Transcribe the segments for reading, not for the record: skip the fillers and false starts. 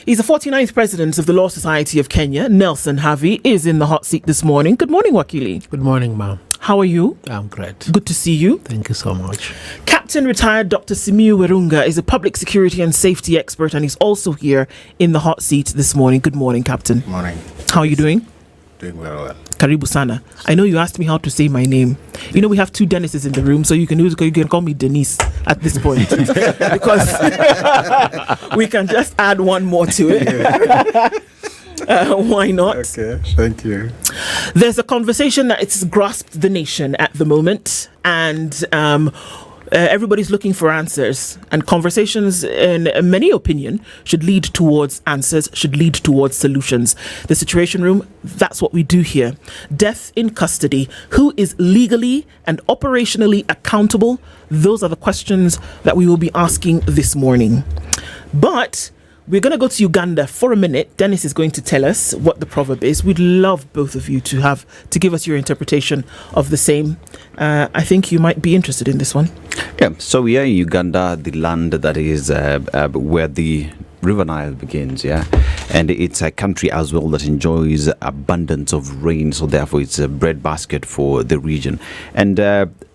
He's the 49th president of the Law Society of Kenya. Nelson Havi is in the hot seat this morning. Good morning, Wakili. Good morning, ma'am. How are you? I'm great. Good to see you. Thank you so much. Captain retired Dr. Simiu Werunga is a public security and safety expert, and he's also here in the hot seat this morning. Good morning, Captain. Morning. How are you doing? Doing very well. Karibu sana. I know you asked me how to say my name. You know we have two Dennises in the room, so you can call me Denise at this point because we can just add one more to it. Why not? Okay, thank you. There's a conversation that it's grasped the nation at the moment, and everybody's looking for answers, and conversations, in many opinion, should lead towards answers, should lead towards solutions. The Situation Room, that's what we do here. Death in custody. Who is legally and operationally accountable? Those are the questions that we will be asking this morning. But we're going to go to Uganda for a minute. Dennis is going to tell us what the proverb is. We'd love both of you to give us your interpretation of the same. I think you might be interested in this one. Yeah, so we are in Uganda, the land that is where the River Nile begins, yeah? And it's a country as well that enjoys abundance of rain, so therefore it's a breadbasket for the region. And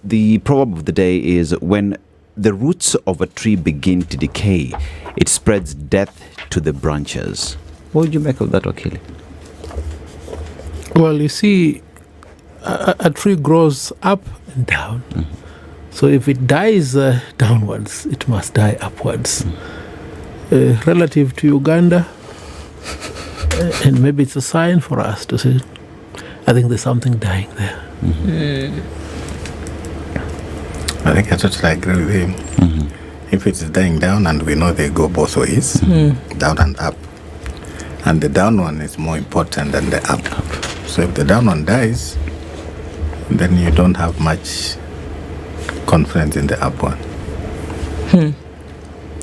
the proverb of the day is, when the roots of a tree begin to decay, it spreads death to the branches. What would you make of that, Wakili? Well, you see, a tree grows up and down. Mm-hmm. So if it dies downwards, it must die upwards. Mm-hmm. Relative to Uganda, and maybe it's a sign for us to say, I think there's something dying there. Mm-hmm. I think I totally agree with him. Mm-hmm. If it's dying down, and we know they go both ways, down and up, and the down one is more important than the up. So if the down one dies, then you don't have much confidence in the up one.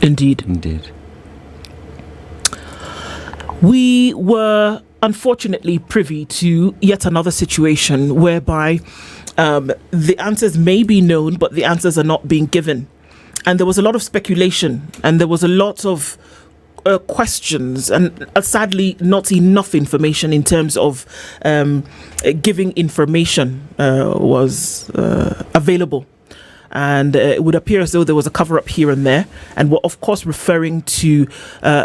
Indeed. We were unfortunately privy to yet another situation whereby the answers may be known, but the answers are not being given. And there was a lot of speculation, and there was a lot of questions, and sadly not enough information in terms of giving information was available. And it would appear as though there was a cover-up here and there. And we're, of course, referring to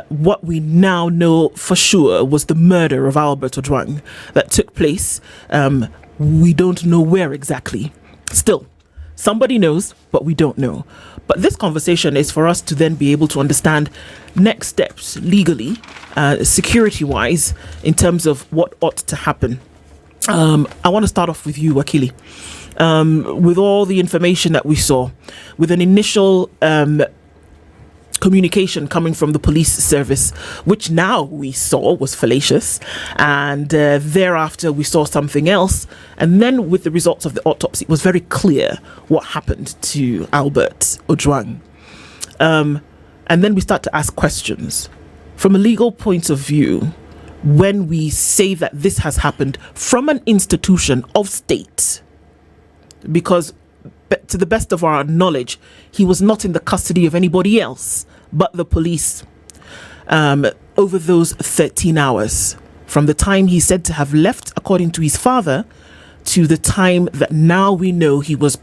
what we now know for sure was the murder of Albert Udang that took place. We don't know where exactly. Still, somebody knows, but we don't know. But this conversation is for us to then be able to understand next steps legally, security-wise, in terms of what ought to happen. I want to start off with you, Wakili. With all the information that we saw, with an initial communication coming from the police service, which now we saw was fallacious, and thereafter we saw something else, and then with the results of the autopsy, it was very clear what happened to Albert Udang. And then we start to ask questions. From a legal point of view, when we say that this has happened from an institution of state, because to the best of our knowledge, he was not in the custody of anybody else but the police over those 13 hours, from the time he said to have left, according to his father, to the time that now we know he was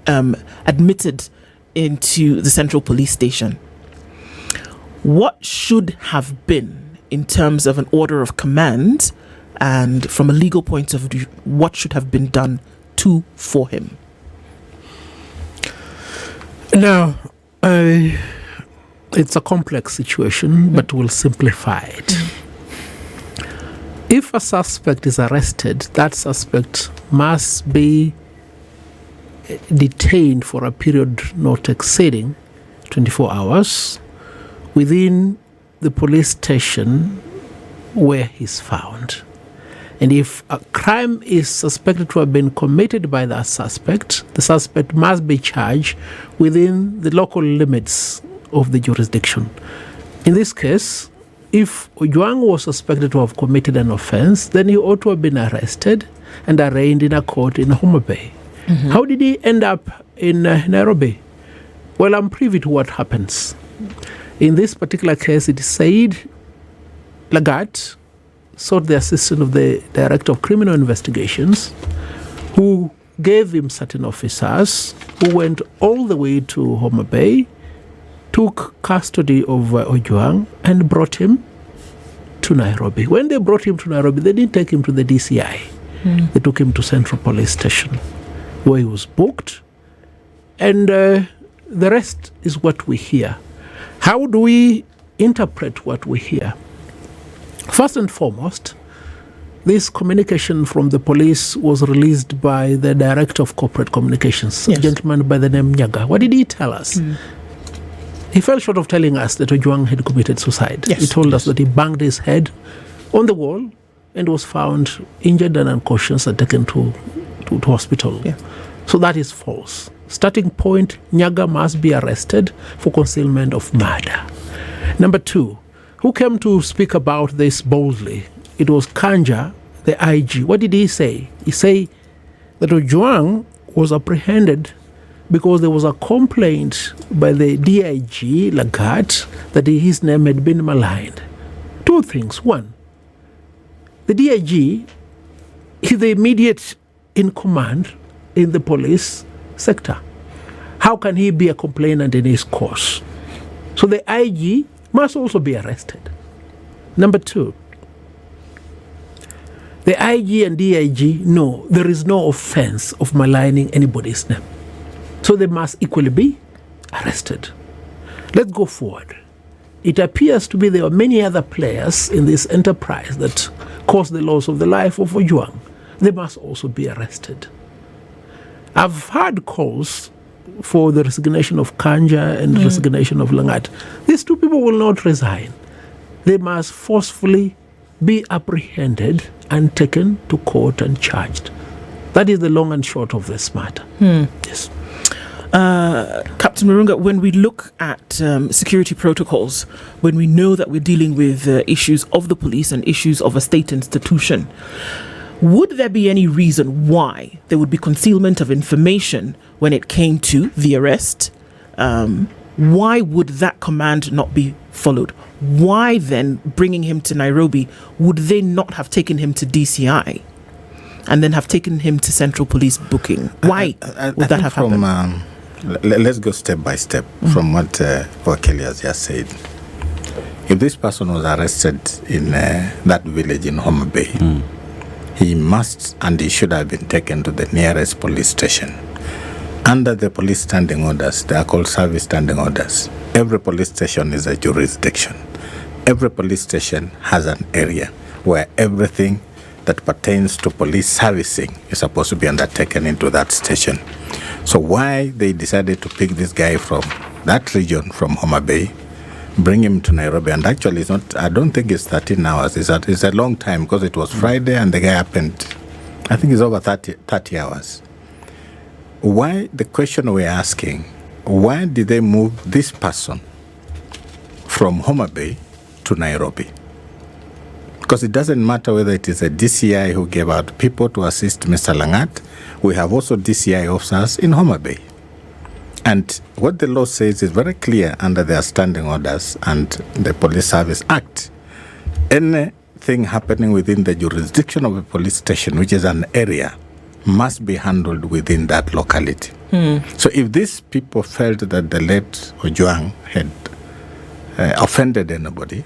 admitted into the central police station. What should have been, in terms of an order of command, and from a legal point of view, what should have been done for him? Now, it's a complex situation, but we'll simplify it. If a suspect is arrested, that suspect must be detained for a period not exceeding 24 hours within the police station where he's found. And if a crime is suspected to have been committed by the suspect must be charged within the local limits of the jurisdiction. In this case, if Udang was suspected to have committed an offense, then he ought to have been arrested and arraigned in a court in Homa Bay. Mm-hmm. How did he end up in Nairobi? Well, I'm privy to what happens. In this particular case, it is said Lagat sought the assistance of the Director of Criminal Investigations, who gave him certain officers who went all the way to Homa Bay, took custody of Ojwang and brought him to Nairobi. When they brought him to Nairobi, they didn't take him to the DCI. They took him to Central Police Station, where he was booked. And the rest is what we hear. How do we interpret what we hear? First and foremost, this communication from the police was released by the Director of Corporate Communications, a gentleman by the name Nyaga. What did he tell us? He fell short of telling us that Ojwang had committed suicide. He told us that he banged his head on the wall and was found injured and unconscious and taken to hospital. So that is false. Starting point, Nyaga must be arrested for concealment of murder. Number two, who came to speak about this boldly? It was Kanja, the IG. What did he say? He said that Ojwang was apprehended because there was a complaint by the DIG, Lagat, that his name had been maligned. Two things. One, the DIG is the immediate in command in the police sector. How can he be a complainant in his course? So the IG must also be arrested. Number two, the IG and DIG know there is no offense of maligning anybody's name. So they must equally be arrested. Let's go forward. It appears to be there are many other players in this enterprise that caused the loss of the life of Ojwang. They must also be arrested. I've had calls for the resignation of Kanja and resignation of Langat. These two people will not resign. They must forcefully be apprehended and taken to court and charged. That is the long and short of this matter. Yes. Captain Marunga, when we look at security protocols, when we know that we're dealing with issues of the police and issues of a state institution, would there be any reason why there would be concealment of information when it came to the arrest? Why would that command not be followed? Why then, bringing him to Nairobi, would they not have taken him to DCI and then have taken him to Central Police booking? Why would that have happened? Let's go step by step from what Wakeli has just said. If this person was arrested in that village in Homa Bay, he must and he should have been taken to the nearest police station. Under the police standing orders, they are called service standing orders. Every police station is a jurisdiction. Every police station has an area where everything that pertains to police servicing is supposed to be undertaken into that station. So why they decided to pick this guy from that region, from Homa Bay, bring him to Nairobi, and actually it's not, I don't think it's 13 hours, it's a long time because it was Friday and the guy happened, I think it's over 30 hours. Why, the question we're asking, why did they move this person from Homa Bay to Nairobi? Because it doesn't matter whether it is a DCI who gave out people to assist Mr. Langat. We have also DCI officers in Homa Bay. And what the law says is very clear under their standing orders and the Police Service Act. Anything happening within the jurisdiction of a police station, which is an area, must be handled within that locality. So if these people felt that the late Ojwang had offended anybody,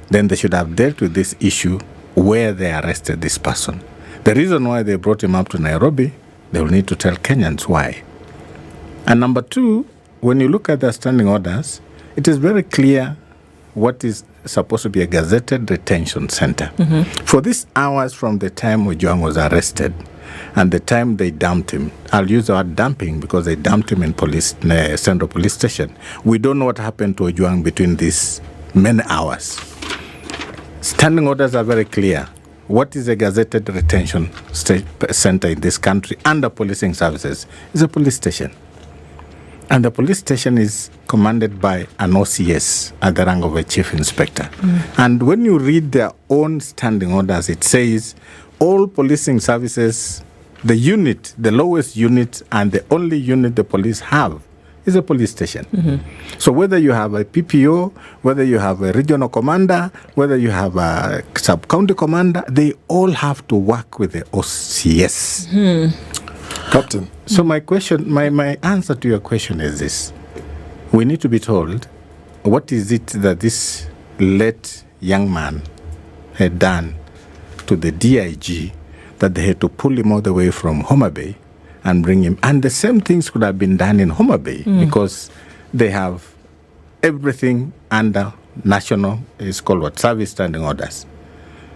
then they should have dealt with this issue where they arrested this person. The reason why they brought him up to Nairobi, they will need to tell Kenyans why. And number two, when you look at the standing orders, it is very clear what is supposed to be a gazetted retention center. For these hours from the time Ojwang was arrested and the time they dumped him, I'll use the word dumping because they dumped him in Central Police Station. We don't know what happened to Ojwang between these many hours. Standing orders are very clear. What is a gazetted retention center in this country under policing services? It's a police station. And the police station is commanded by an OCS at the rank of a chief inspector. And when you read their own standing orders, it says all policing services, the unit, the lowest unit and the only unit the police have is a police station. So whether you have a PPO, whether you have a regional commander, whether you have a sub-county commander, they all have to work with the OCS. Captain. So my question, my answer to your question is this. We need to be told, what is it that this late young man had done to the DIG that they had to pull him all the way from Homa Bay and bring him? And the same things could have been done in Homa Bay because they have everything under national, it's called what, service standing orders.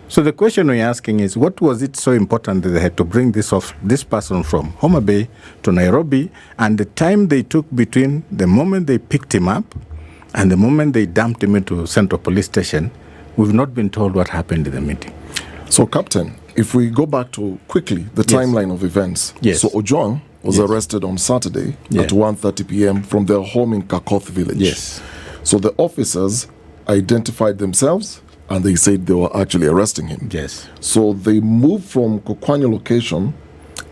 So the question we're asking is, what was it so important that they had to bring this person from Homa Bay to Nairobi, and the time they took between the moment they picked him up and the moment they dumped him into Central Police Station? We've not been told what happened in the meeting. So, Captain, if we go back to quickly the timeline of events. Yes. So Ojwang was arrested on Saturday at 1:30 p.m. from their home in Kakoth village. Yes. So the officers identified themselves and they said they were actually arresting him. Yes. So they moved from Kokwanyo location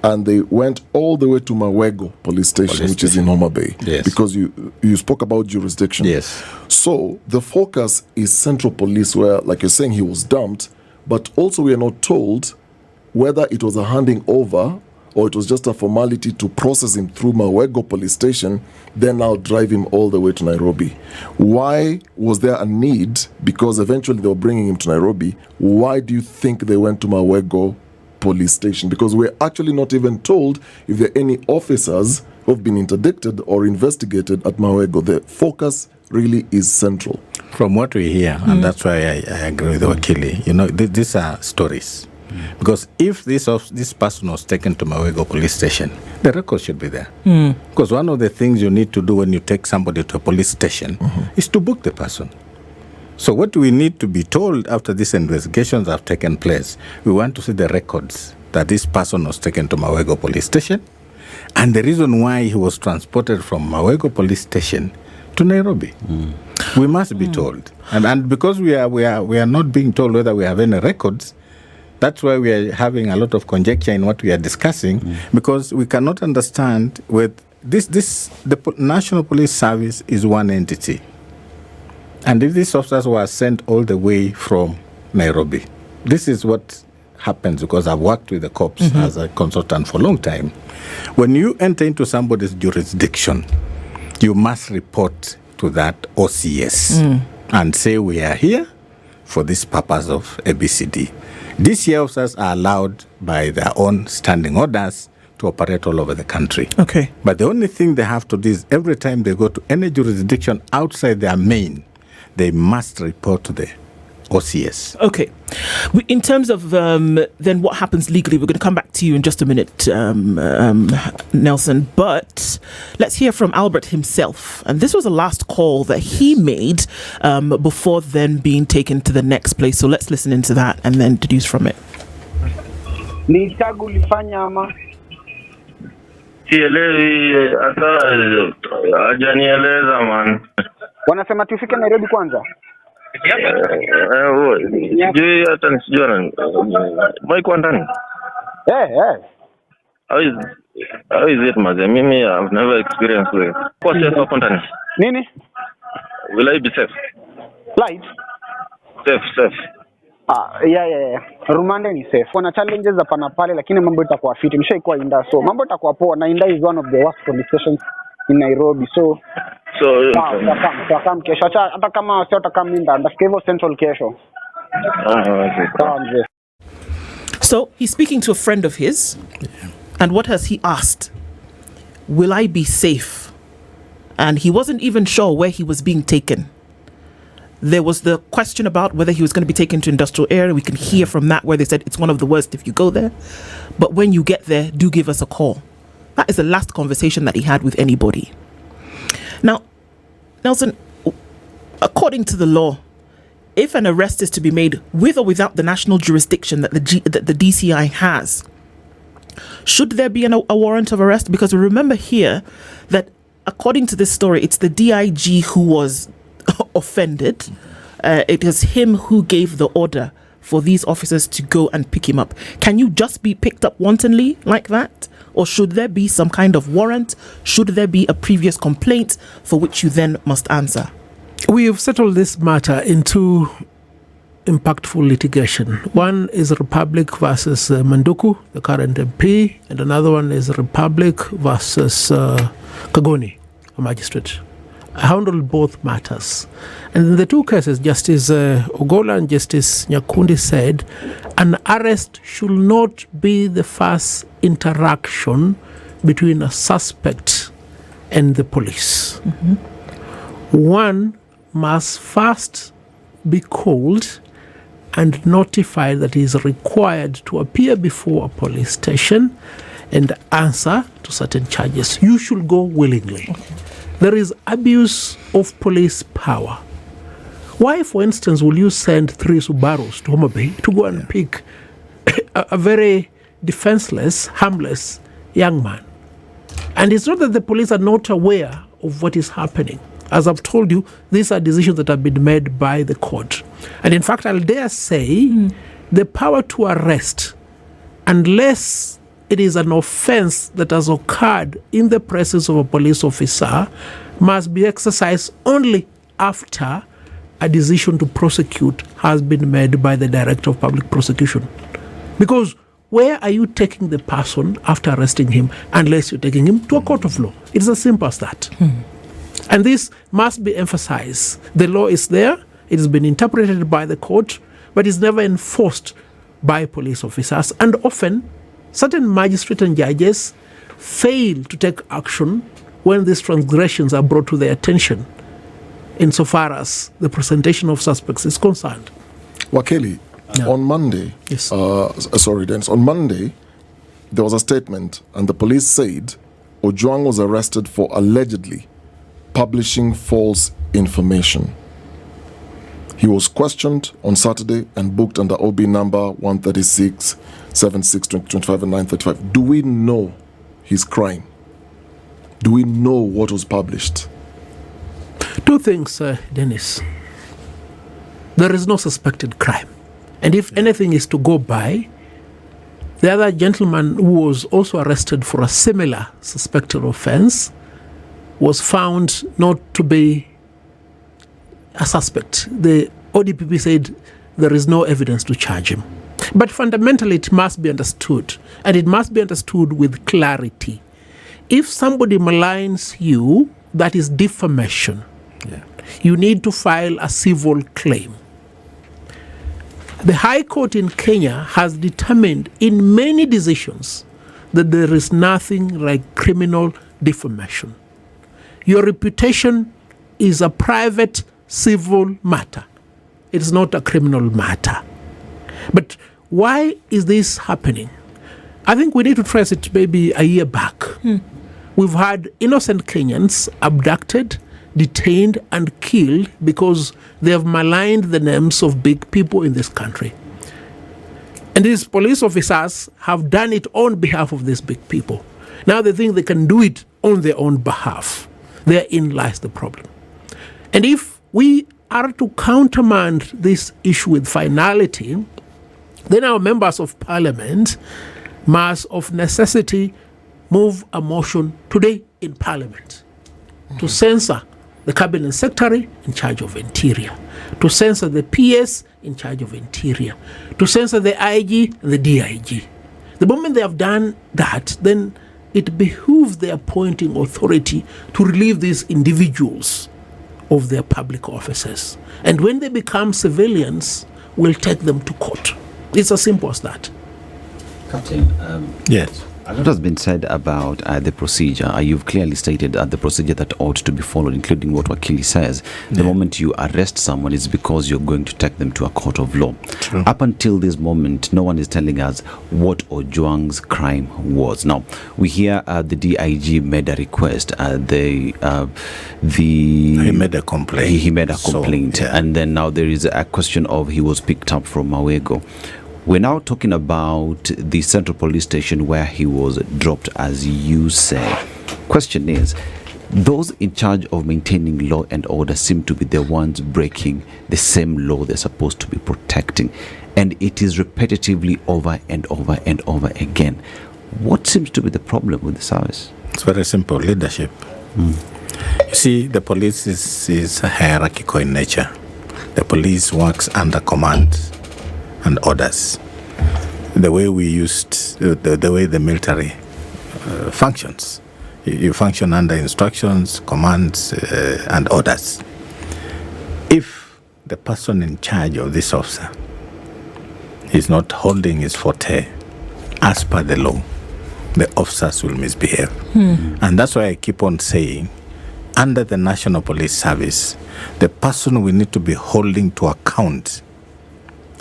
and they went all the way to Mawego police station, which is in Homa Bay. Yes. Because you spoke about jurisdiction. Yes. So the focus is Central Police, where, like you're saying, he was dumped, but also we are not told whether it was a handing over or it was just a formality to process him through Mawego police station, then now drive him all the way to Nairobi. Why was there a need? Because eventually they were bringing him to Nairobi. Why do you think they went to Mawego police station? Because we're actually not even told if there are any officers who have been interdicted or investigated at Mawego. The focus really is central. From what we hear, and that's why I agree with Wakili, these are stories. Because if this person was taken to Mawego police station, the record should be there. Because one of the things you need to do when you take somebody to a police station is to book the person. So what we need to be told after these investigations have taken place, we want to see the records that this person was taken to Mawego police station and the reason why he was transported from Mawego police station to Nairobi. We must be told. And because we are not being told whether we have any records, that's why we are having a lot of conjecture in what we are discussing, because we cannot understand with the National Police Service is one entity. And if these officers were sent all the way from Nairobi, this is what happens, because I've worked with the cops as a consultant for a long time. When you enter into somebody's jurisdiction, you must report to that OCS and say, we are here for this purpose of ABCD. These officers are allowed by their own standing orders to operate all over the country. Okay. But the only thing they have to do is every time they go to any jurisdiction outside their main, they must report to the OCS. Okay. In terms of then what happens legally, we're going to come back to you in just a minute, Nelson. But let's hear from Albert himself. And this was the last call that he made before then being taken to the next place. So let's listen into that and then deduce from it. Sielewi hata hajanieleza man. Wanasema tufike Nairobi kwanza. Sijui hata nisijua nani. Mike ndani. How is it, maze? Mimi I've never experienced it. Kwa safe hapo ndani. Nini? Will I be safe? Light? Safe. Yeah. Rumande ni safe. Wana challenges hapa na pale, lakini mambo itakuwa fit. Nishaikuwa Inda, so mambo itakuwa poa. Na Inda is one of the worst police stations in Nairobi. So kesho. Hata kama sio kama Inda, ndafika hivyo Central kesho. So he's speaking to a friend of his, and what has he asked? Will I be safe? And he wasn't even sure where he was being taken. There was the question about whether he was going to be taken to industrial area. We can hear from that where they said it's one of the worst if you go there. But when you get there, do give us a call. That is the last conversation that he had with anybody. Now, Nelson, according to the law, if an arrest is to be made with or without the national jurisdiction that the DCI has, should there be a warrant of arrest? Because remember here that according to this story, it's the DIG who was offended. It is him who gave the order for these officers to go and pick him up? Can you just be picked up wantonly like that? Or should there be some kind of warrant? Should there be a previous complaint for which you then must answer? We have settled this matter into impactful litigation. One is Republic versus Manduku, the current MP, and another one is Republic versus Kagoni, a magistrate. I handled both matters. And in the two cases, Justice Ogola and Justice Nyakundi said, an arrest should not be the first interaction between a suspect and the police. One must first be called and notified that he is required to appear before a police station and answer to certain charges. You should go willingly. There is abuse of police power. Why, for instance, will you send 3 Subarus to Homa Bay to go and pick a very defenseless, harmless young man? And it's not that the police are not aware of what is happening. As I've told you, these are decisions that have been made by the court. And in fact, I'll dare say the power to arrest, unless it is an offense that has occurred in the presence of a police officer, must be exercised only after a decision to prosecute has been made by the Director of Public Prosecution. Because where are you taking the person after arresting him unless you're taking him to a court of law? It's as simple as that. And this must be emphasized. The law is there, it has been interpreted by the court, but it's never enforced by police officers. And often, certain magistrates and judges fail to take action when these transgressions are brought to their attention, insofar as the presentation of suspects is concerned. Wakeli, on Monday, Yes. Dennis, on Monday, there was a statement, and the police said Ojwang was arrested for allegedly publishing false information. He was questioned on Saturday and booked under OB number 136, 76, 2025 and 935. Do we know his crime? Do we know what was published? Two things, Dennis. There is no suspected crime. And if anything is to go by, the other gentleman who was also arrested for a similar suspected offense was found not to be a suspect. The ODPP said there is no evidence to charge him. But fundamentally, it must be understood, and it must be understood with clarity. If somebody maligns you, that is defamation. You need to file a civil claim. The High Court in Kenya has determined in many decisions that there is nothing like criminal defamation. Your reputation is a private civil matter. It is not a criminal matter. But why is this happening? I think we need to trace it maybe a year back. We've had innocent Kenyans abducted, detained and killed because they have maligned the names of big people in this country. And these police officers have done it on behalf of these big people. Now they think they can do it on their own behalf. Therein lies the problem. And if we are to countermand this issue with finality, then our members of parliament must of necessity move a motion today in parliament to censor the cabinet secretary in charge of interior, to censor the PS in charge of interior, to censor the IG and the DIG. The moment they have done that, then it behooves the appointing authority to relieve these individuals of their public offices. And when they become civilians, we'll take them to court. It's as simple as that. Captain, Yes. a lot has been said about the procedure. You've clearly stated the procedure that ought to be followed, including what Wakili says. The moment you arrest someone, it's because you're going to take them to a court of law. True. Up until this moment, no one is telling us what Ojwang's crime was. Now, we hear the DIG made a request. He made a complaint. He made a complaint. So, And then now there is a question of he was picked up from Mawego. We're now talking about the Central Police Station where he was dropped, as you say. Question is, those in charge of maintaining law and order seem to be the ones breaking the same law they're supposed to be protecting. and it is repetitively over and over and over again. What seems to be the problem with the service? It's very simple, leadership. You see, the police is hierarchical in nature. The police works under commands and orders. The way we used, the way the military functions. You function under instructions, commands, and orders. If the person in charge of this officer is not holding his forte as per the law, the officers will misbehave. And that's why I keep on saying, under the National Police Service, the person we need to be holding to account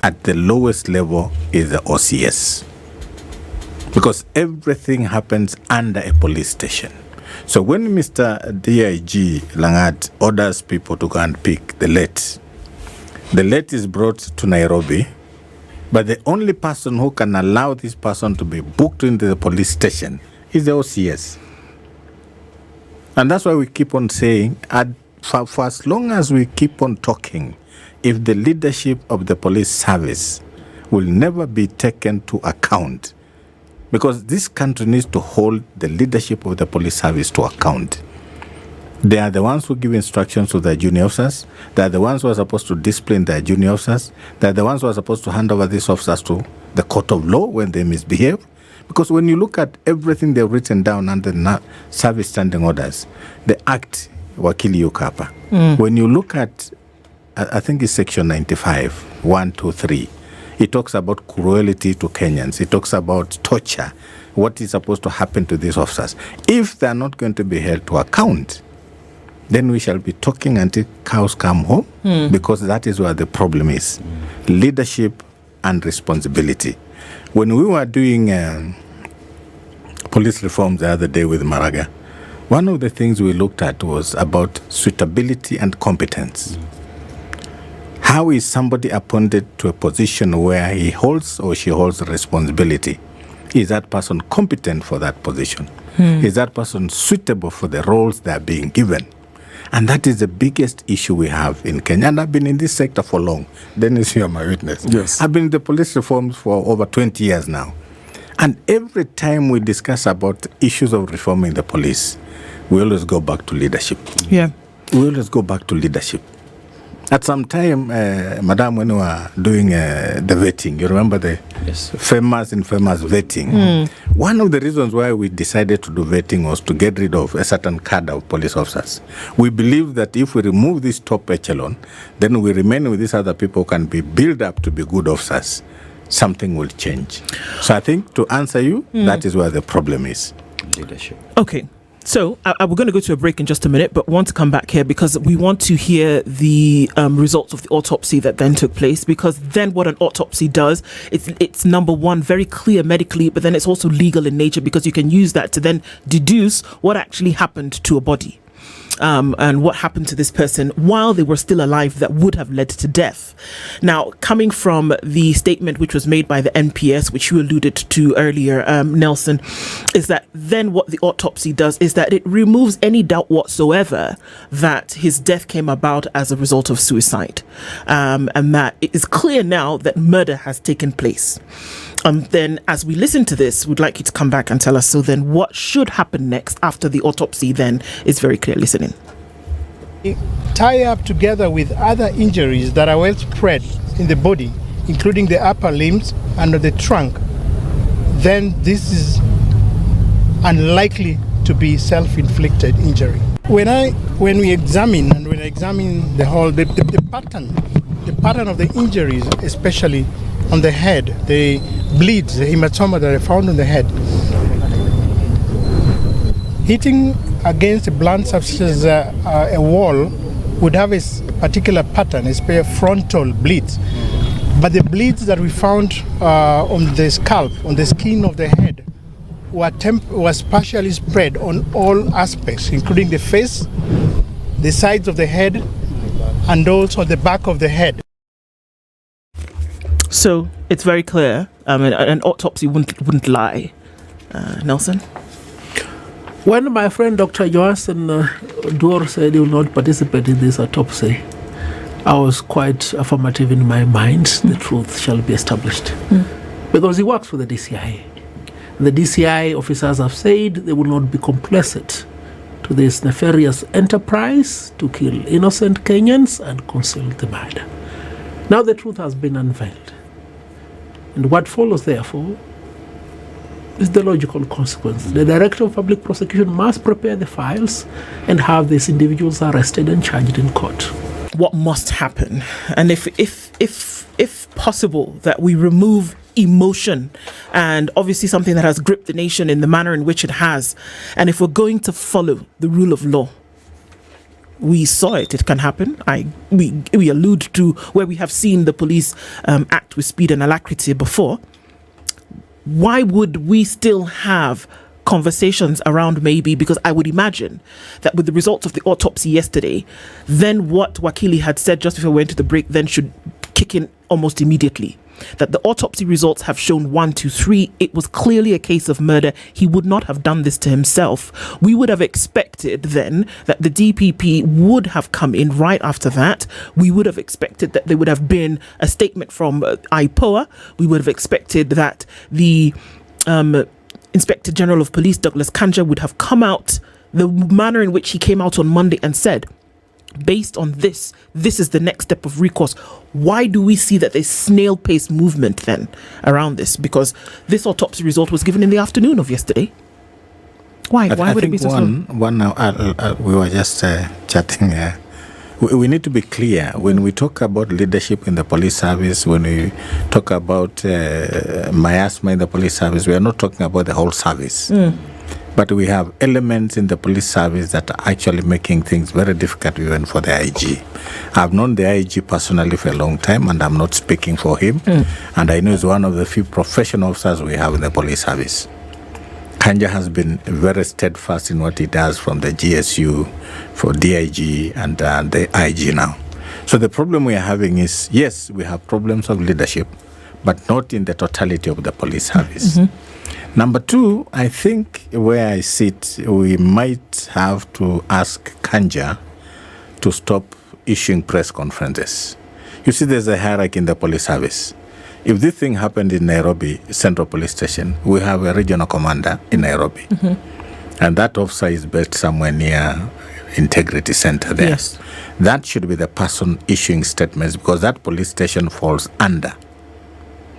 at the lowest level is the OCS. Because everything happens under a police station. So when Mr. DIG Langad orders people to go and pick the late is brought to Nairobi, but the only person who can allow this person to be booked into the police station is the OCS. And that's why we keep on saying, for as long as we keep on talking, if the leadership of the police service will never be taken to account, because this country needs to hold the leadership of the police service to account. They are the ones who give instructions to their junior officers. They are the ones who are supposed to discipline their junior officers. They are the ones who are supposed to hand over these officers to the court of law when they misbehave. Because when you look at everything they've written down under service standing orders, the Act Wakili Yukapa, when you look at, I think it's section 95, 1, 2, 3, it talks about cruelty to Kenyans. It talks about torture, what is supposed to happen to these officers. If they are not going to be held to account, then we shall be talking until cows come home, because that is where the problem is. Leadership and responsibility. When we were doing police reforms the other day with Maraga, one of the things we looked at was about suitability and competence. How is somebody appointed to a position where he holds or she holds responsibility? Is that person competent for that position? Is that person suitable for the roles they are being given? And that is the biggest issue we have in Kenya. And I've been in this sector for long. Dennis, you are my witness. Yes. I've been in the police reforms for over 20 years now. And every time we discuss about issues of reforming the police, we always go back to leadership. Yeah. We always go back to leadership. At some time, Madam, when we were doing the vetting, you remember the famous vetting? One of the reasons why we decided to do vetting was to get rid of a certain cadre of police officers. We believe that if we remove this top echelon, then we remain with these other people who can be built up to be good officers. Something will change. So I think to answer you, that is where the problem is. Leadership. Okay. So we're going to go to a break in just a minute, but want to come back here because we want to hear the results of the autopsy that then took place, because then what an autopsy does, it's number one, very clear medically, but then it's also legal in nature, because you can use that to then deduce what actually happened to a body. And what happened to this person while they were still alive that would have led to death. Now, coming from the statement which was made by the NPS, which you alluded to earlier, Nelson, is that then what the autopsy does is that it removes any doubt whatsoever that his death came about as a result of suicide. And that it is clear now that murder has taken place. Then as we listen to this, we'd like you to come back and tell us, so then what should happen next after the autopsy then is very clear listening. Tie up together with other injuries that are well spread in the body, including the upper limbs and the trunk, then this is unlikely to be self-inflicted injury. When we examine the whole the pattern of the injuries, especially on the head, the bleeds, the hematoma that are found on the head, hitting against a blunt substance, a wall, would have a particular pattern, a frontal bleeds. But the bleeds that we found on the scalp, on the skin of the head, was partially spread on all aspects, including the face, the sides of the head, and also the back of the head. So it's very clear. An autopsy wouldn't lie. Nelson? When my friend Dr. Johansson Duor said he will not participate in this autopsy, I was quite affirmative in my mind. The truth shall be established. Because he works for the DCI. The DCI officers have said they will not be complacent to this nefarious enterprise to kill innocent Kenyans and conceal the murder. Now the truth has been unveiled. And what follows, therefore, is the logical consequence. The Director of Public Prosecution must prepare the files and have these individuals arrested and charged in court. What must happen, and if possible, that we remove emotion, and obviously something that has gripped the nation in the manner in which it has, and if we're going to follow the rule of law, we saw it can happen. We allude to where we have seen the police act with speed and alacrity before. Why would we still have conversations around maybe, because I would imagine that with the results of the autopsy yesterday, then what Wakili had said just before we went to the break then should kick in almost immediately. That the autopsy results have shown 1, 2, 3. It was clearly a case of murder. He would not have done this to himself. We would have expected then that the DPP would have come in right after that. We would have expected that there would have been a statement from IPOA. We would have expected that the Inspector General of Police, Douglas Kanja, would have come out the manner in which he came out on Monday and said, based on this is the next step of recourse. Why do we see that there's snail-paced movement then around this? Because this autopsy result was given in the afternoon of yesterday. Why would it be so slow? We were just chatting. We need to be clear when we talk about leadership in the police service. When we talk about miasma in the police service, we are not talking about the whole service. But we have elements in the police service that are actually making things very difficult even for the IG. I've known the IG personally for a long time, and I'm not speaking for him. And I know he's one of the few professional officers we have in the police service. Kanja has been very steadfast in what he does from the GSU, for DIG, and the IG now. So the problem we are having is, yes, we have problems of leadership, but not in the totality of the police service. Number two, I think where I sit, we might have to ask Kanja to stop issuing press conferences. You see, there's a hierarchy in the police service. If this thing happened in Nairobi Central Police Station, we have a regional commander in Nairobi. And that officer is based somewhere near Integrity Center there. Yes. That should be the person issuing statements, because that police station falls under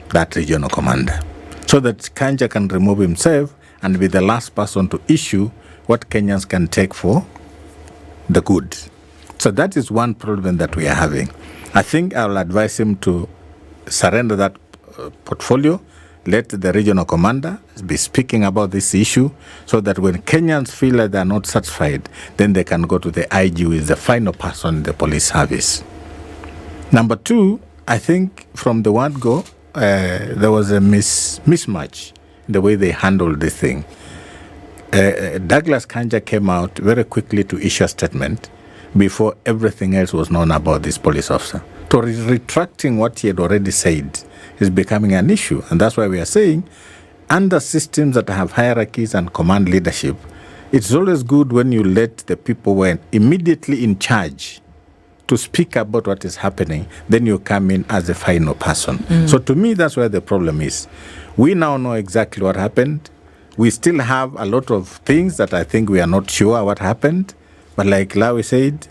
that regional commander. So that Kanja can remove himself and be the last person to issue what Kenyans can take for the good. So that is one problem that we are having. I think I'll advise him to surrender that portfolio, let the regional commander be speaking about this issue, so that when Kenyans feel like they're not satisfied, then they can go to the IG, who is the final person in the police service. Number two, I think from the word go, there was a mismatch in the way they handled this thing. Douglas Kanja came out very quickly to issue a statement before everything else was known about this police officer. So retracting what he had already said is becoming an issue. And that's why we are saying, under systems that have hierarchies and command leadership, it's always good when you let the people who are immediately in charge to speak about what is happening, then you come in as the final person. So to me, that's where the problem is. We now know exactly what happened. We still have a lot of things that I think we are not sure what happened. But like Howie said,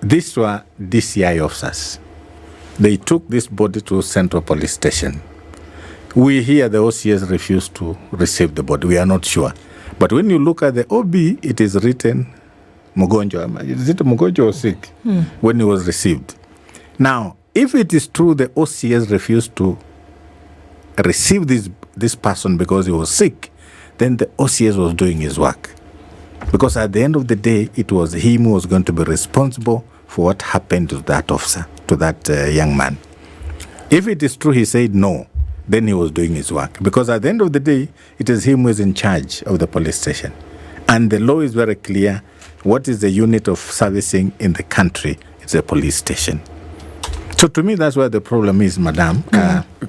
these were DCI officers. They took this body to Central Police Station. We hear the OCS refused to receive the body. We are not sure. But when you look at the OB, it is written Mugonjwa. Is it Mugonjwa or sick? When it was received. Now, if it is true the OCS refused to receive this person because he was sick, then the OCS was doing his work. Because at the end of the day, it was him who was going to be responsible for what happened to that officer, to that young man. If it is true he said no, then he was doing his work. Because at the end of the day, it is him who is in charge of the police station. And the law is very clear. What is the unit of servicing in the country? It's a police station. So to me, that's where the problem is, Madam.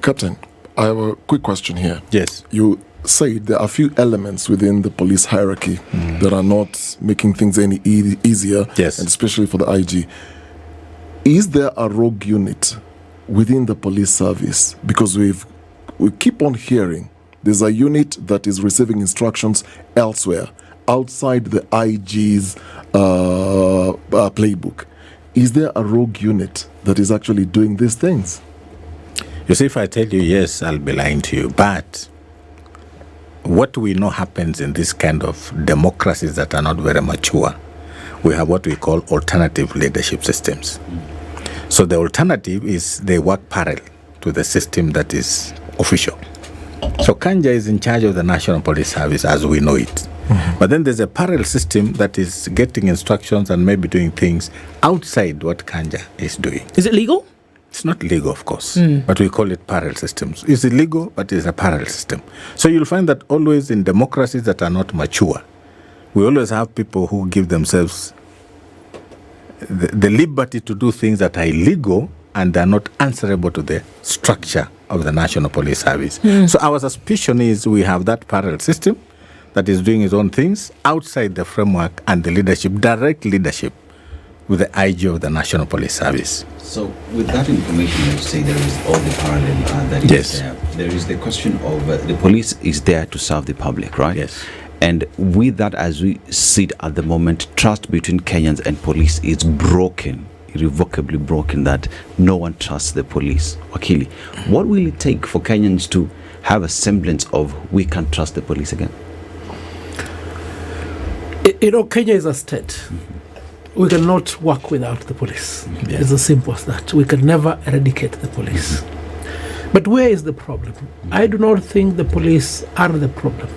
Captain, I have a quick question here. Yes. You said, there are a few elements within the police hierarchy that are not making things any easier, Yes. and especially for the IG. Is there a rogue unit within the police service? Because we keep on hearing there's a unit that is receiving instructions elsewhere, outside the IG's playbook. Is there a rogue unit that is actually doing these things? You see, if I tell you yes, I'll be lying to you. But what we know happens in this kind of democracies that are not very mature, we have what we call alternative leadership systems. So the alternative is they work parallel to the system that is official. So Kanja is in charge of the National Police Service as we know it. But then there's a parallel system that is getting instructions and maybe doing things outside what Kanja is doing. Is it legal? It's not legal, of course, but we call it parallel systems. It's illegal, but it's a parallel system. So you'll find that always in democracies that are not mature, we always have people who give themselves the liberty to do things that are illegal and are not answerable to the structure of the National Police Service. So our suspicion is we have that parallel system that is doing its own things outside the framework and the leadership, direct leadership with the IG of the National Police Service. So, with that information, you say there is all the parallel that is Yes. there. There is the question of the police is there to serve the public, right? Yes. And with that, as we see it at the moment, trust between Kenyans and police is broken, irrevocably broken, that no one trusts the police. Wakili, what will it take for Kenyans to have a semblance of we can trust the police again? You know, Kenya is a state. We cannot work without the police. It's as simple as that. We can never eradicate the police. But where is the problem? I do not think the police are the problem.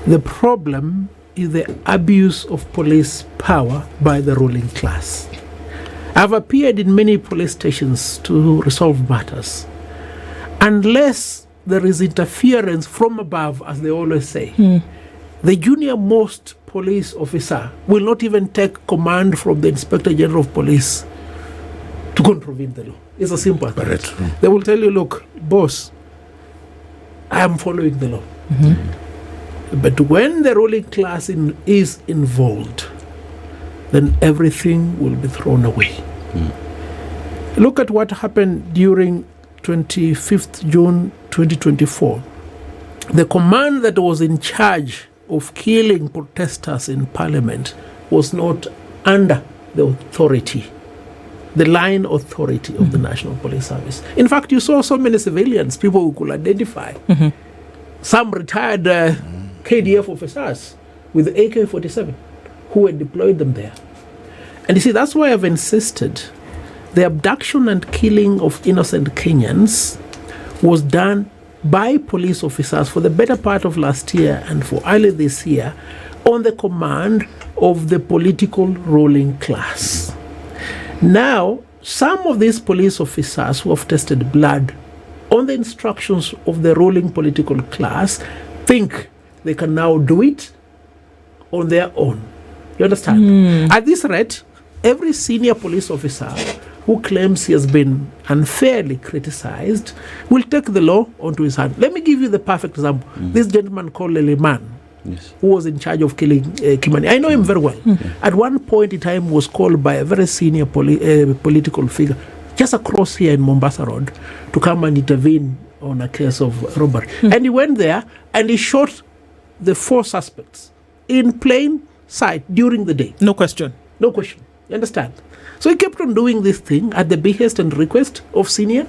The problem is the abuse of police power by the ruling class. I've appeared in many police stations to resolve matters. Unless there is interference from above, as they always say, the junior most police officer will not even take command from the Inspector General of Police to contravene the law. It's as simple as that. They will tell you, look, boss, I am following the law. But when the ruling class is involved, then everything will be thrown away. Look at what happened during 25th June 2024. The command that was in charge of killing protesters in Parliament was not under the authority, the line authority of the National Police Service. In fact, you saw so many civilians, people who could identify, some retired KDF officers with AK-47 who had deployed them there. And you see, that's why I've insisted the abduction and killing of innocent Kenyans was done by police officers for the better part of last year and for early this year on the command of the political ruling class. Now, some of these police officers who have tested blood on the instructions of the ruling political class think they can now do it on their own. You understand? At this rate, every senior police officer who claims he has been unfairly criticized will take the law onto his hand. Let me give you the perfect example. This gentleman called Leleman, who was in charge of killing Kimani. I know him very well. At one point in time was called by a very senior political figure just across here in Mombasa Road to come and intervene on a case of robbery. And he went there and he shot the 4 suspects in plain sight during the day. No question. No question. You understand? So he kept on doing this thing at the behest and request of senior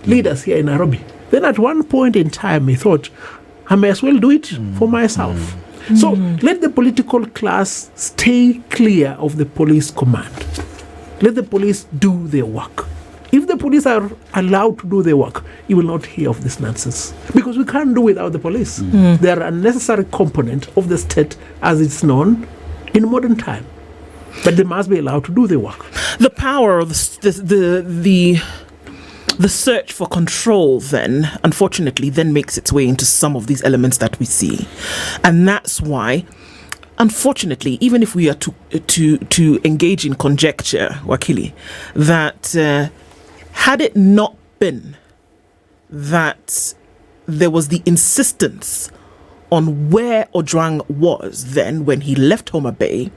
leaders here in Nairobi. Then at one point in time, he thought, I may as well do it for myself. So let the political class stay clear of the police command. Let the police do their work. If the police are allowed to do their work, you will not hear of this nonsense. Because we can't do without the police. They are a necessary component of the state as it's known in modern time. But they must be allowed to do their work. The power of the search for control then, unfortunately, then makes its way into some of these elements that we see. And that's why, unfortunately, even if we are to engage in conjecture, Wakili, that had it not been that there was the insistence on where Udang was then when he left Homa Bay,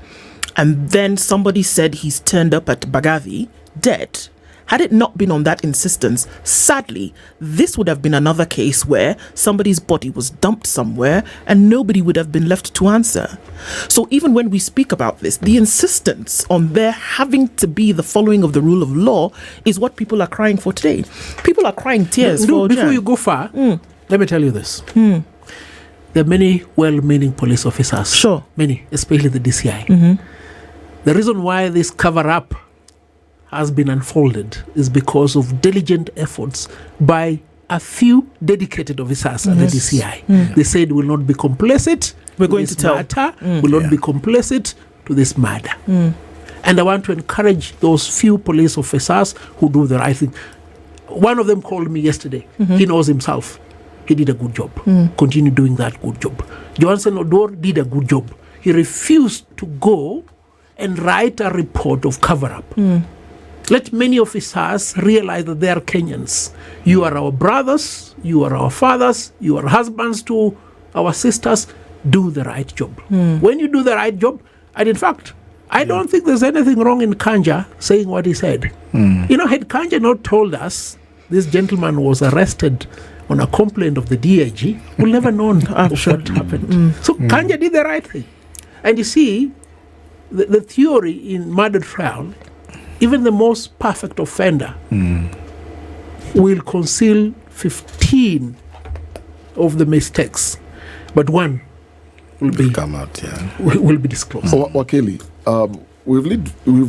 and then somebody said he's turned up at Bagavi dead. Had it not been on that insistence, sadly, this would have been another case where somebody's body was dumped somewhere and nobody would have been left to answer. So even when we speak about this, the insistence on there having to be the following of the rule of law is what people are crying for today. People are crying tears for before you go far, let me tell you this. There are many well-meaning police officers. Sure. Many, especially the DCI. The reason why this cover-up has been unfolded is because of diligent efforts by a few dedicated officers at the DCI. They said will not be complicit. We're going to tell. Will not be complicit to this murder. And I want to encourage those few police officers who do the right thing. One of them called me yesterday. He knows himself. He did a good job. Continue doing that good job. Johnson Odor did a good job. He refused to go and write a report of cover-up. Let many officers realize that they are Kenyans. You are our brothers, you are our fathers, you are husbands to our sisters. Do the right job. When you do the right job, and in fact, I don't think there's anything wrong in Kanja saying what he said. You know, had Kanja not told us this gentleman was arrested on a complaint of the DIG, we'll never known of what happened. So Kanja did the right thing. And you see, the theory in murder trial, even the most perfect offender will conceal 15 of the mistakes, but one will be come out. will be disclosed. Wakili, we've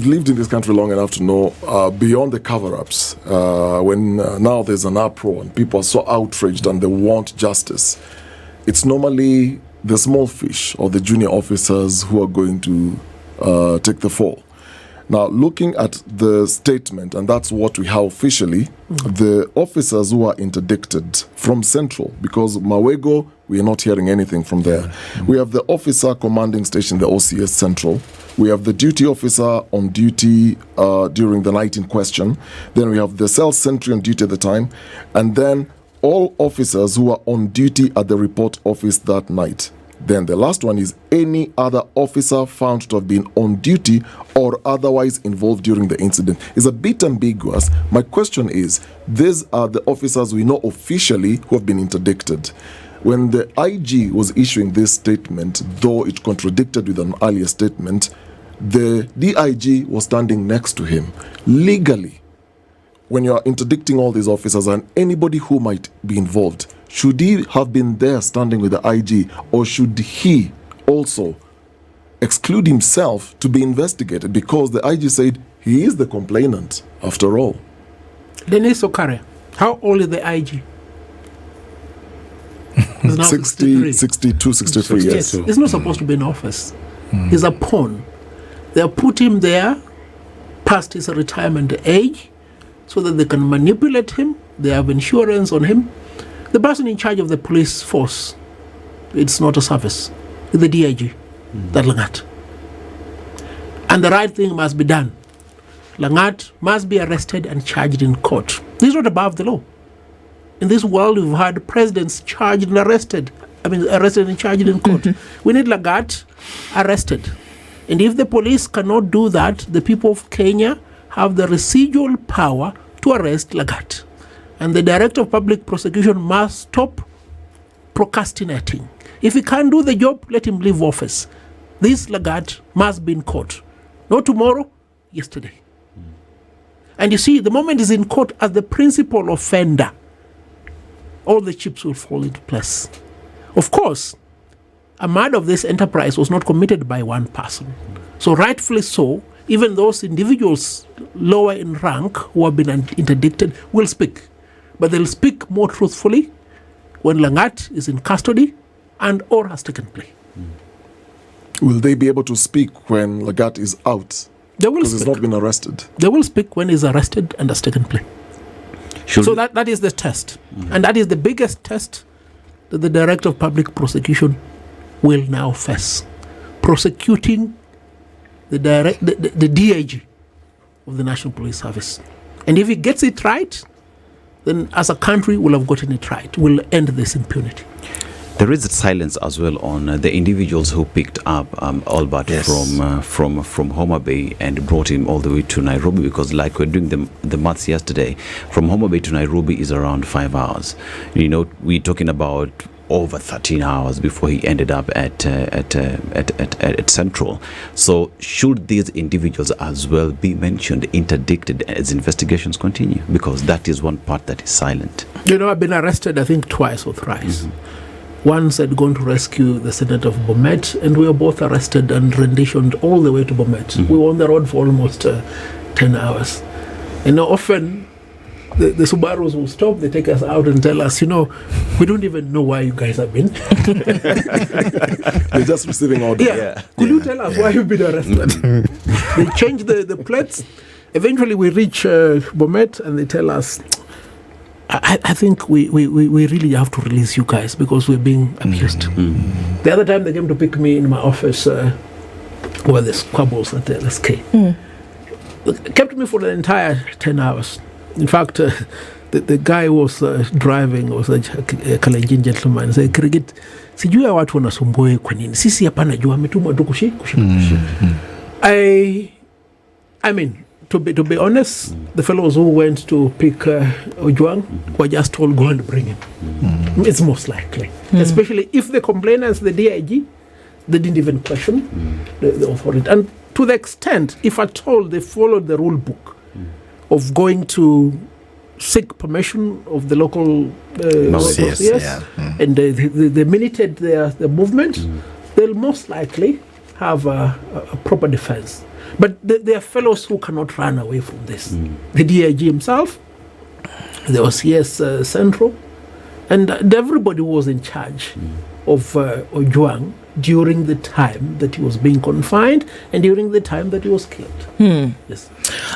lived in this country long enough to know beyond the cover-ups, when now there's an uproar and people are so outraged and they want justice, it's normally the small fish or the junior officers who are going to take the fall. Now, looking at the statement, and that's what we have officially, the officers who are interdicted from Central, because Mawego, we are not hearing anything from there. We have the officer commanding station, the OCS Central. We have the duty officer on duty during the night in question. Then we have the cell sentry on duty at the time. And then all officers who are on duty at the report office that night. Then the last one is any other officer found to have been on duty or otherwise involved during the incident. It's a bit ambiguous. My question is, these are the officers we know officially who have been interdicted. When the IG was issuing this statement, though it contradicted with an earlier statement, the DIG was standing next to him. Legally, when you are interdicting all these officers and anybody who might be involved, should he have been there standing with the IG, or should he also exclude himself to be investigated? Because the IG said he is the complainant after all. Dennis Okare, how old is the IG? 62, 63 years. Yes, he's not supposed to be in office. He's a pawn. They have put him there past his retirement age so that they can manipulate him. They have insurance on him. The person in charge of the police force, it's not a service, it's the DIG, that Langat. And the right thing must be done. Langat must be arrested and charged in court. This is not above the law. In this world, we've had presidents charged and arrested. Arrested and charged in court. We need Langat arrested. And if the police cannot do that, the people of Kenya have the residual power to arrest Langat. And the Director of Public Prosecution must stop procrastinating. If he can't do the job, let him leave office. This Lagat must be in court. Not tomorrow, yesterday. And you see, the moment he's in court as the principal offender, all the chips will fall into place. Of course, a murder of this enterprise was not committed by one person. So rightfully so, even those individuals lower in rank who have been interdicted will speak. But they'll speak more truthfully when Langat is in custody and or has taken plea. Will they be able to speak when Lagat is out? They will because speak. he's not been arrested. They will speak when he's arrested and has taken plea. So that is the test. And that is the biggest test that the Director of Public Prosecution will now face. Prosecuting the DIG of the National Police Service. And if he gets it right, then as a country we'll have gotten it right. We'll end this impunity. There is silence as well on the individuals who picked up Albert from Homa Bay and brought him all the way to Nairobi, because like we're doing the maths yesterday, from Homa Bay to Nairobi is around 5 hours. You know, we're talking about over 13 hours before he ended up at Central. So should these individuals as well be mentioned, interdicted as investigations continue? Because that is one part that is silent. You know, I've been arrested, I think, twice or thrice. Once I'd gone to rescue the Senator of Bomet, and we were both arrested and renditioned all the way to Bomet. We were on the road for almost 10 hours. And often the Subarus will stop, they take us out and tell us, you know, we don't even know why you guys have been. They're just receiving orders. Could you tell us why you've been arrested? They change the plates. Eventually we reach Bomet and they tell us, I think we really have to release you guys because we're being abused. The other time they came to pick me in my office where the squabbles at the LSK. Kept me for the entire 10 hours. In fact, the guy who was driving was a Kalenjin gentleman. Said, Kirigit, sijui ya watu wanasumbue kwa nini? Sisi hapa najua ametumwa tu kushika. I mean, to be honest, the fellows who went to pick Ojwang were just told, go and bring him. It's most likely. Especially if the complainants, the DIG, they didn't even question the authority. And to the extent, if at all, they followed the rule book of going to seek permission of the local OCS, and they minuted their movement, they'll most likely have a proper defense. But there are fellows who cannot run away from this. The DIG himself, the OCS Central, and everybody was in charge of Ojwang during the time that he was being confined and during the time that he was killed. Yes.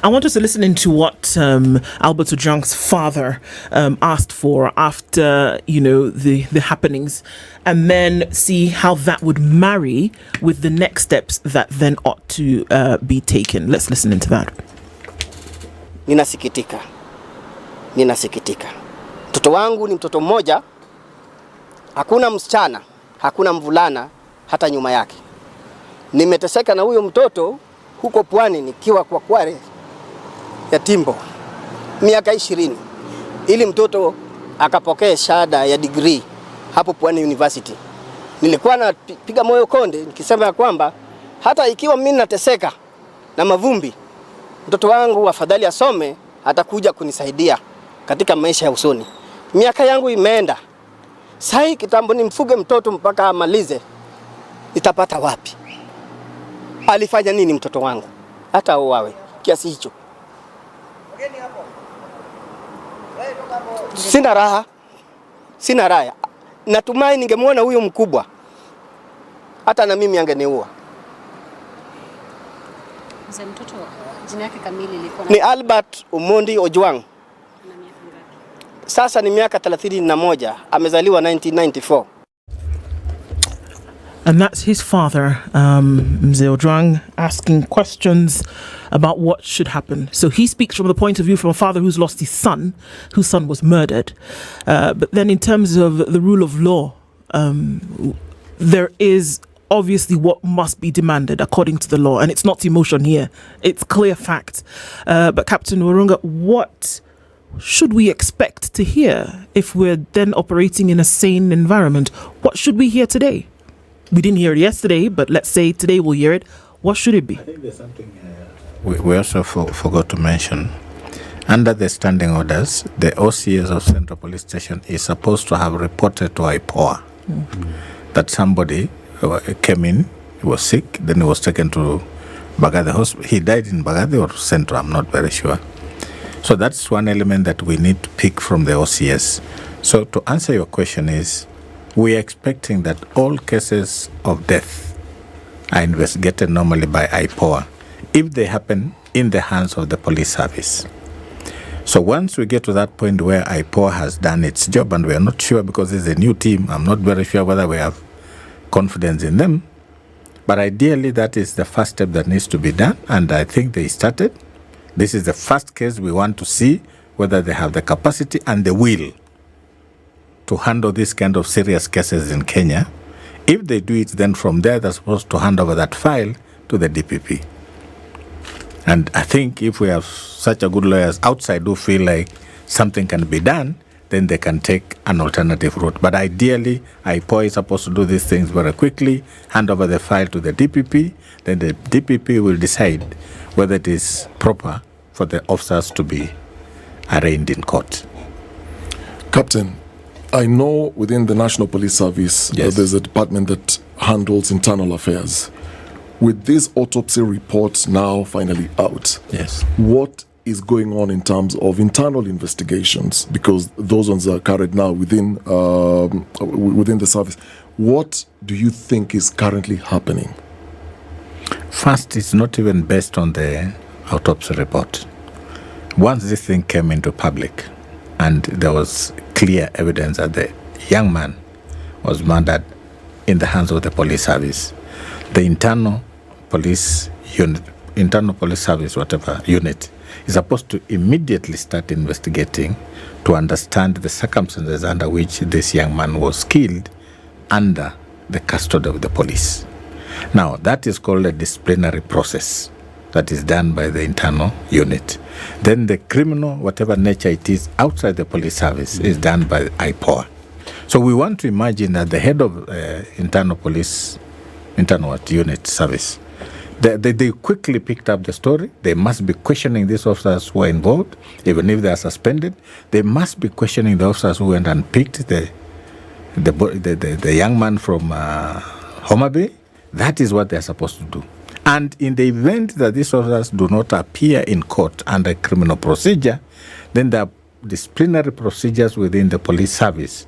I want us to listen into what Albert Udang's father asked for after, the happenings, and then see how that would marry with the next steps that then ought to be taken. Let's listen into that. Ninasikitika. Mtoto wangu ni mtoto mmoja. Hakuna msichana, hakuna mvulana hata nyuma yake. Nimeteseka na huyo mtoto huko pwani nikiwa kwa Kware ya Timbo miaka 20 ili mtoto akapokea shahada ya degree hapo Pwani University. Nilikuwa napiga moyo konde nikisema ya kwamba hata ikiwa mimi nateseka na mavumbi, mtoto wangu afadhali asome, atakuja kunisaidia katika maisha ya usoni. Miaka yangu imeenda. Sai kitambo nimfuge mtoto mpaka amalize, nitapata wapi? Alifanya nini mtoto wangu hata uwawe kiasi hicho? Sina raha. Natumai ningemwona huyo mkubwa, hata na mimi angeniua. Mtoto jina yake kamili ilikuwa ni Albert Omondi Ojwang. Sasa ni miaka 31, amezaliwa 1994. And that's his father, Mzee Ojwang, asking questions about what should happen. So he speaks from the point of view from a father who's lost his son, whose son was murdered. But then in terms of the rule of law, there is obviously what must be demanded according to the law. And it's not emotion here. It's clear fact. But Captain Warunga, what should we expect to hear if we're then operating in a sane environment? What should we hear today? We didn't hear it yesterday, but let's say today we'll hear it. What should it be? I think there's something we also forgot to mention. Under the standing orders, the OCS of Central Police Station is supposed to have reported to IPOA that somebody came in, he was sick, then he was taken to Baghdad Hospital. He died in Baghdad or Central, I'm not very sure. So that's one element that we need to pick from the OCS. So to answer your question is, we are expecting that all cases of death are investigated normally by IPOA if they happen in the hands of the police service. So once we get to that point where IPOA has done its job, and we are not sure because it's a new team, I'm not very sure whether we have confidence in them, but ideally that is the first step that needs to be done, and I think they started. This is the first case we want to see whether they have the capacity and the will to handle this kind of serious cases in Kenya. If they do it, then from there they're supposed to hand over that file to the DPP. And I think if we have such a good lawyers outside who feel like something can be done, then they can take an alternative route. But ideally, IPOA is supposed to do these things very quickly, hand over the file to the DPP, then the DPP will decide whether it is proper for the officers to be arraigned in court. Captain, I know within the National Police Service there's a department that handles internal affairs. With this autopsy report now finally out, what is going on in terms of internal investigations? Because those ones are carried now within the service. What do you think is currently happening? First, it's not even based on the autopsy report. Once this thing came into public and there was clear evidence that the young man was murdered in the hands of the police service, the internal police service, whatever unit, is supposed to immediately start investigating to understand the circumstances under which this young man was killed under the custody of the police. Now, that is called a disciplinary process that is done by the internal unit. Then the criminal, whatever nature it is, outside the police service is done by IPOA. So we want to imagine that the head of internal unit service, they quickly picked up the story. They must be questioning these officers who are involved, even if they are suspended. They must be questioning the officers who went and picked the young man from Homa Bay. That is what they are supposed to do. And in the event that these officers do not appear in court under criminal procedure, then there are disciplinary procedures within the police service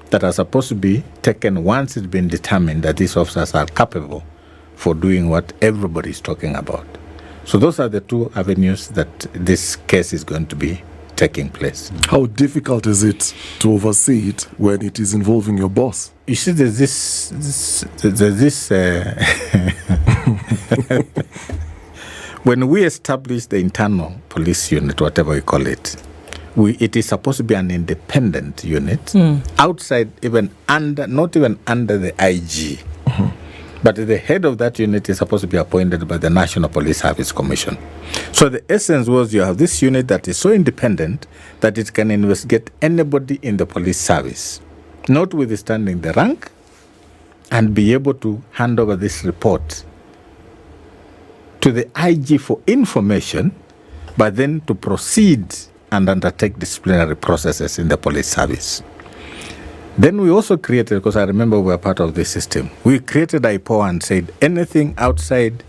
that are supposed to be taken once it's been determined that these officers are capable for doing what everybody is talking about. So those are the two avenues that this case is going to be taking place. How difficult is it to oversee it when it is involving your boss? You see, there's this when we established the internal police unit, whatever we call it, it is supposed to be an independent unit, outside, not even under the IG. But the head of that unit is supposed to be appointed by the National Police Service Commission. So the essence was you have this unit that is so independent that it can investigate anybody in the police service, notwithstanding the rank, and be able to hand over this report to the IG for information, but then to proceed and undertake disciplinary processes in the police service. Then we also created, because I remember we were part of this system, we created IPOA and said anything outside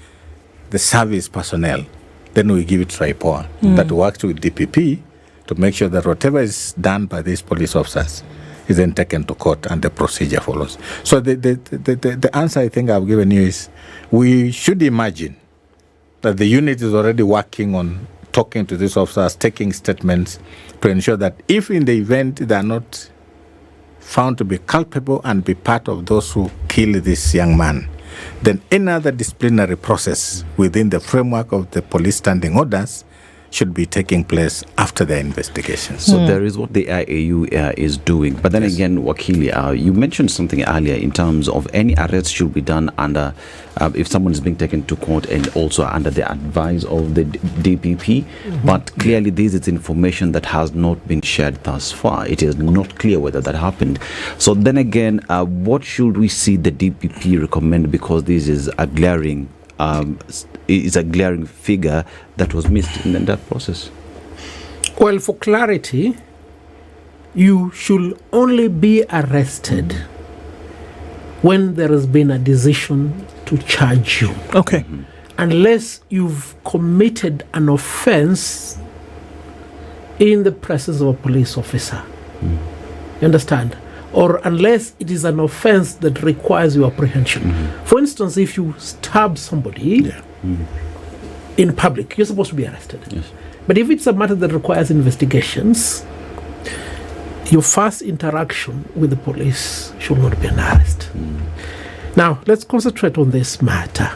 the service personnel, then we give it to IPOA that works with DPP to make sure that whatever is done by these police officers is then taken to court and the procedure follows. So the answer I think I've given you is we should imagine that the unit is already working on talking to these officers, taking statements to ensure that if in the event they are not found to be culpable and be part of those who killed this young man, then any other disciplinary process within the framework of the police standing orders should be taking place after the investigation. So there is what the IAU is doing. But then again, Wakili, you mentioned something earlier in terms of any arrest should be done under, if someone is being taken to court and also under the advice of the DPP. But clearly this is information that has not been shared thus far. It is not clear whether that happened. So then again, what should we see the DPP recommend, because this is a glaring figure that was missed in that process? Well, for clarity, you should only be arrested when there has been a decision to charge you. Okay. Unless you've committed an offense in the presence of a police officer. You understand? Or unless it is an offense that requires your apprehension. For instance, if you stab somebody in public, you're supposed to be arrested. But if it's a matter that requires investigations, your first interaction with the police should not be an arrest. Now, let's concentrate on this matter.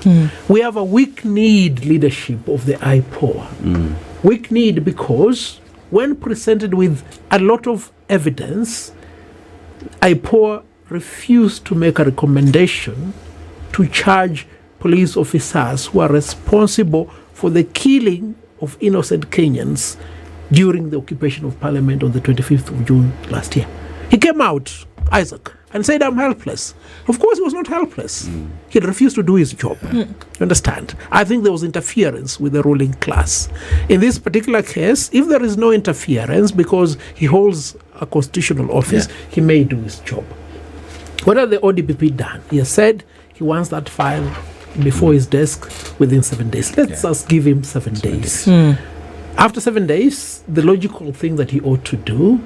We have a weak-kneed leadership of the IPOA. Weak-kneed because when presented with a lot of evidence, IPOA refused to make a recommendation to charge police officers who are responsible for the killing of innocent Kenyans during the occupation of Parliament on the 25th of June last year. He came out, Isaac, and said, I'm helpless. Of course, he was not helpless. He refused to do his job. You understand? I think there was interference with the ruling class. In this particular case, if there is no interference because he holds a constitutional office, he may do his job. What has the ODPP done? He has said he wants that file before his desk within 7 days. Let's just give him 7 days. After 7 days, the logical thing that he ought to do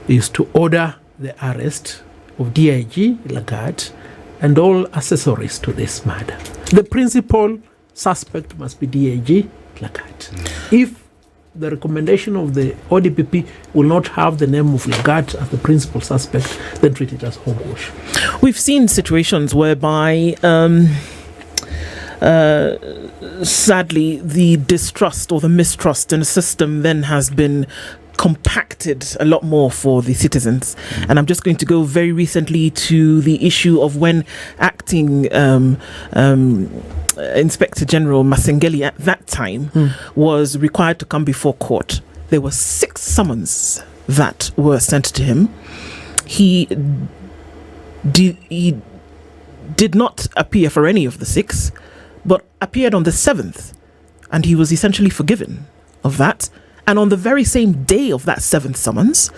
is to order the arrest of DIG Lagat and all accessories to this murder. The principal suspect must be DIG Lagat. If the recommendation of the ODPP will not have the name of Lagat as the principal suspect, then treat it as hogwash. We've seen situations whereby, sadly, the distrust or the mistrust in a system then has been compacted a lot more for the citizens. And I'm just going to go very recently to the issue of when acting Inspector General Masengeli at that time was required to come before court. There were 6 summons that were sent to him. He did not appear for any of the 6, but appeared on the 7th, and he was essentially forgiven of that. And on the very same day of that 7th summons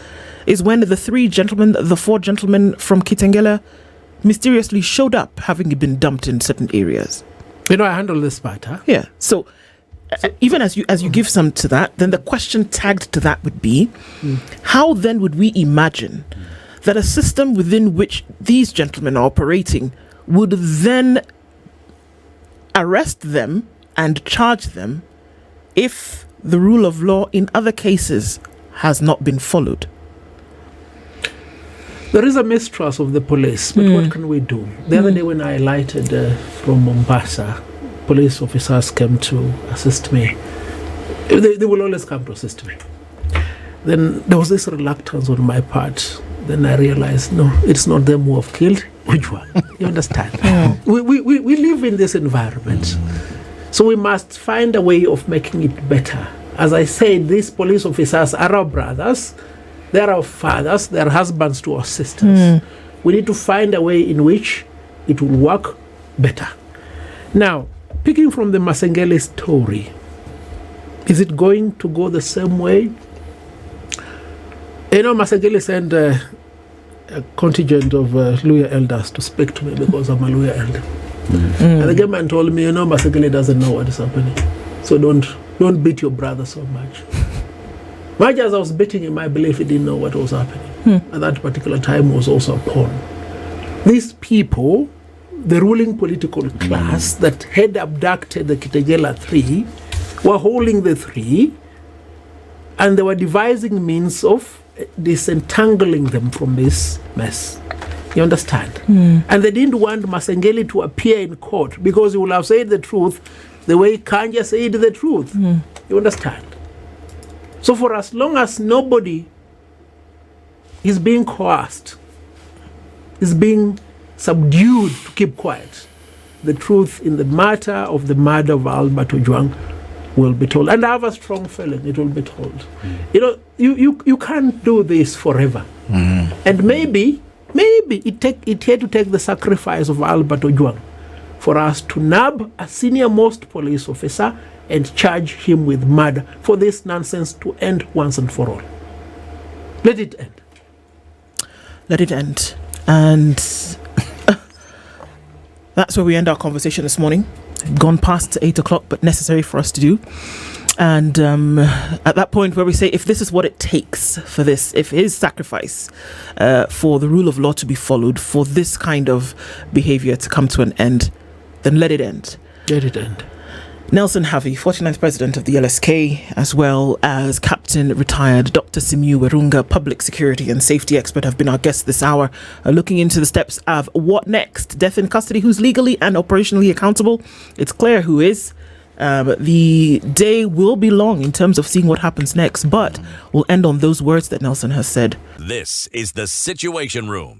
is when the 4 gentlemen from Kitengela mysteriously showed up, having been dumped in certain areas. You know, I handle this matter. Yeah. So even as you give some to that, then the question tagged to that would be, how then would we imagine that a system within which these gentlemen are operating would then arrest them and charge them if the rule of law in other cases has not been followed? There is a mistrust of the police, but what can we do? The other day when I alighted from Mombasa, police officers came to assist me. They will always come to assist me. Then there was this reluctance on my part. Then I realized, no, it's not them who have killed. Which one? You understand? We live in this environment. So we must find a way of making it better. As I said, these police officers are our brothers. They are our fathers. They are husbands to our sisters. We need to find a way in which it will work better. Now, picking from the Masengeli story, is it going to go the same way? You know, Masengeli sent a contingent of Luya elders to speak to me because I'm a Luya elder. And the gay man told me, you know, Masengeli doesn't know what is happening. So don't beat your brother so much. Much as I was beating him, I believe he didn't know what was happening. At that particular time was also a pawn. These people, the ruling political class that had abducted the Kitengela 3, were holding the 3, and they were devising means of disentangling them from this mess. You understand? And they didn't want Masengeli to appear in court because he would have said the truth the way Kanja said the truth. You understand? So for as long as nobody is being coerced, is being subdued to keep quiet, the truth in the matter of the murder of Albert Udang will be told. And I have a strong feeling it will be told. You know, you can't do this forever. And maybe it had to take the sacrifice of Albert Udang for us to nab a senior-most police officer and charge him with murder for this nonsense to end once and for all. Let it end. Let it end. And that's where we end our conversation this morning. Gone past 8 o'clock, but necessary for us to do. And at that point where we say, if this is what it takes for this, if his sacrifice for the rule of law to be followed, for this kind of behavior to come to an end, then let it end. Let it end. Nelson Havi, 49th President of the LSK, as well as Captain Retired Dr. Simiu Werunga, Public Security and Safety Expert, have been our guests this hour, looking into the steps of what next. Death in custody, who's legally and operationally accountable? It's clear who is. The day will be long in terms of seeing what happens next, but we'll end on those words that Nelson has said. This is the Situation Room.